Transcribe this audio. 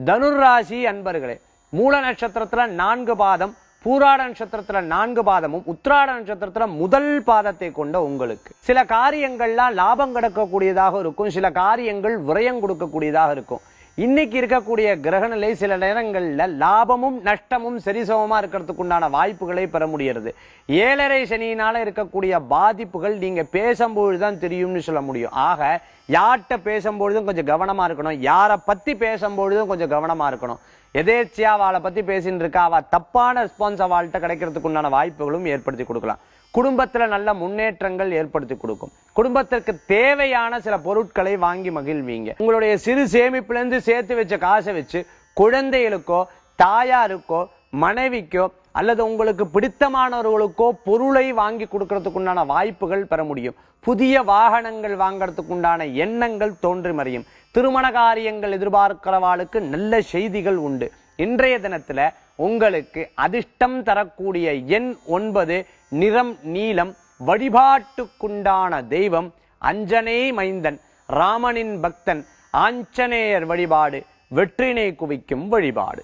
தனுராசி அன்பர்களே, மூல நட்சத்திரத்துல 4 பாதம், பூராட நட்சத்திரத்துல 4 பாதமும், உத்திராட நட்சத்திரத்துல முதல் பாதத்தை கொண்ட உங்களுக்கு சில காரியங்கள்லாம் லாபம் கிடைக்கக்கூடியதாக இருக்கும், சில காரியங்கள் விரயம் கொடுக்கக்கூடியதாக இருக்கும். இன்னைக்கு இருக்கக்கூடிய கிரகநிலை சில நேரங்கள்ல லாபமும் நஷ்டமும் சரிசமமா இருக்கிறதுக்கு உண்டான வாய்ப்புகளை பெற முடிகிறது. 7.5 சனியினால இருக்கக்கூடிய பாதிப்புகள் நீங்க பேசும்பொழுதுதான் தெரியும்னு சொல்ல முடியும். ஆக யார்கிட்ட பேசும்பொழுதும் கொஞ்சம் கவனமா இருக்கணும், யாரை பத்தி பேசும்பொழுதும் கொஞ்சம் கவனமா இருக்கணும். எதேர்ச்சியா அவளை பத்தி பேசிட்டு இருக்கா, அவ தப்பான ரெஸ்பான்ஸ் அவள்கிட்ட கிடைக்கிறதுக்கு உண்டான வாய்ப்புகளும் ஏற்படுத்தி கொடுக்கலாம். குடும்பத்துல நல்ல முன்னேற்றங்கள் ஏற்படுத்தி கொடுக்கும். குடும்பத்திற்கு தேவையான சில பொருட்களை வாங்கி மகிழ்வீங்க. உங்களுடைய சிறு சேமிப்புலேருந்து சேர்த்து வச்ச காசை வச்சு குழந்தைகளுக்கோ தாயாருக்கோ மனைவிக்கோ அல்லது உங்களுக்கு பிடித்தமானவர்களுக்கோ பொருளை வாங்கி கொடுக்கறதுக்குண்டான வாய்ப்புகள் பெற முடியும். புதிய வாகனங்கள் வாங்கறதுக்குண்டான எண்ணங்கள் தோன்றி மறையும். திருமண காரியங்கள் எதிர்பார்க்கிறவாளுக்கு நல்ல செய்திகள் உண்டு. இன்றைய தினத்துல உங்களுக்கு அதிர்ஷ்டம் தரக்கூடிய எண் 9, நிறம் நீலம், வழிபாட்டுக்குண்டான தெய்வம் அஞ்சனை மைந்தன், ராமனின் பக்தன், ஆஞ்சநேயர் வழிபாடு வெற்றினை குவிக்கும் வழிபாடு.